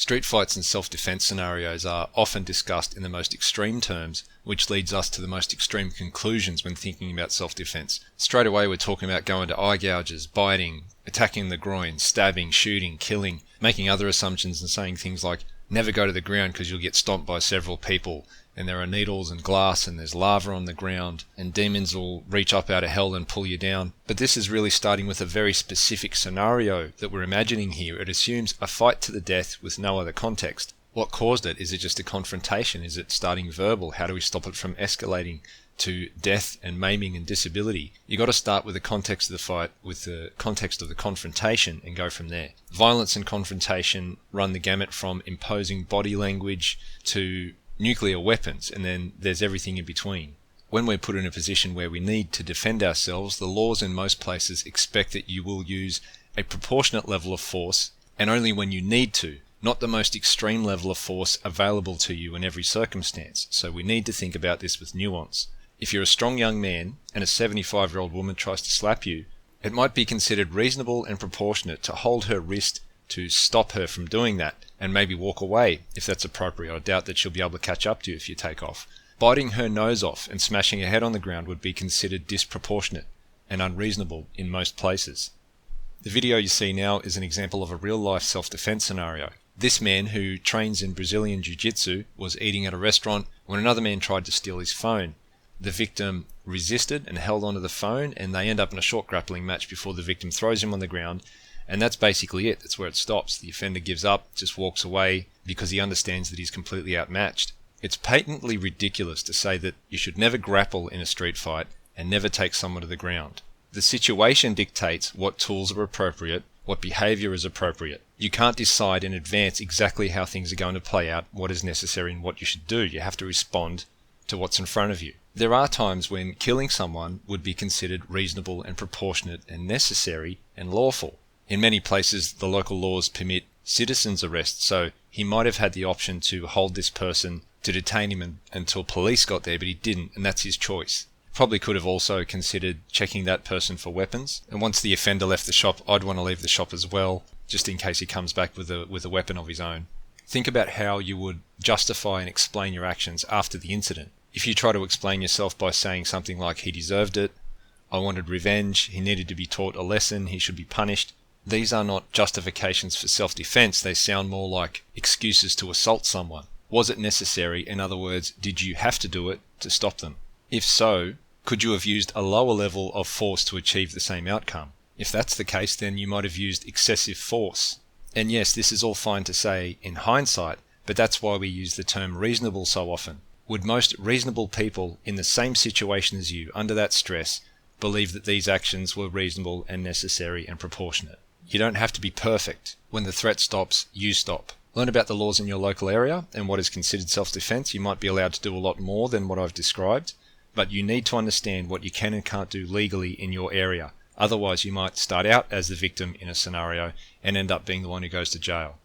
Street fights and self-defense scenarios are often discussed in the most extreme terms, which leads us to the most extreme conclusions when thinking about self-defense. Straight away we're talking about going to eye gouges, biting, attacking the groin, stabbing, shooting, killing, making other assumptions and saying things like, never go to the ground because you'll get stomped by several people, and there are needles and glass and there's lava on the ground, and demons will reach up out of hell and pull you down. But this is really starting with a very specific scenario that we're imagining here. It assumes a fight to the death with no other context. What caused it? Is it just a confrontation? Is it starting verbal? How do we stop it from escalating to death and maiming and disability? You got to start with the context of the fight, with the context of the confrontation, and go from there. Violence and confrontation run the gamut from imposing body language to nuclear weapons, and then there's everything in between. When we're put in a position where we need to defend ourselves, the laws in most places expect that you will use a proportionate level of force, and only when you need to, not the most extreme level of force available to you in every circumstance. So we need to think about this with nuance. If you're a strong young man and a 75-year-old woman tries to slap you, it might be considered reasonable and proportionate to hold her wrist to stop her from doing that, and maybe walk away if that's appropriate. I doubt that she'll be able to catch up to you if you take off. Biting her nose off and smashing her head on the ground would be considered disproportionate and unreasonable in most places. The video you see now is an example of a real-life self-defense scenario. This man, who trains in Brazilian Jiu-Jitsu, was eating at a restaurant when another man tried to steal his phone. The victim resisted and held onto the phone, and they end up in a short grappling match before the victim throws him on the ground. And that's basically it. That's where it stops. The offender gives up, just walks away, because he understands that he's completely outmatched. It's patently ridiculous to say that you should never grapple in a street fight and never take someone to the ground. The situation dictates what tools are appropriate, what behaviour is appropriate. You can't decide in advance exactly how things are going to play out, what is necessary and what you should do. You have to respond to what's in front of you. There are times when killing someone would be considered reasonable and proportionate and necessary and lawful. In many places, the local laws permit citizens' arrest, so he might have had the option to hold this person, to detain him until police got there, but he didn't, and that's his choice. Probably could have also considered checking that person for weapons, and once the offender left the shop, I'd want to leave the shop as well, just in case he comes back with a weapon of his own. Think about how you would justify and explain your actions after the incident. If you try to explain yourself by saying something like, he deserved it, I wanted revenge, he needed to be taught a lesson, he should be punished, these are not justifications for self-defense. They sound more like excuses to assault someone. Was it necessary? In other words, did you have to do it to stop them? If so, could you have used a lower level of force to achieve the same outcome? If that's the case, then you might have used excessive force. And yes, this is all fine to say in hindsight, but that's why we use the term reasonable so often. Would most reasonable people in the same situation as you, under that stress, believe that these actions were reasonable and necessary and proportionate? You don't have to be perfect. When the threat stops, you stop. Learn about the laws in your local area and what is considered self-defense. You might be allowed to do a lot more than what I've described, but you need to understand what you can and can't do legally in your area. Otherwise, you might start out as the victim in a scenario and end up being the one who goes to jail.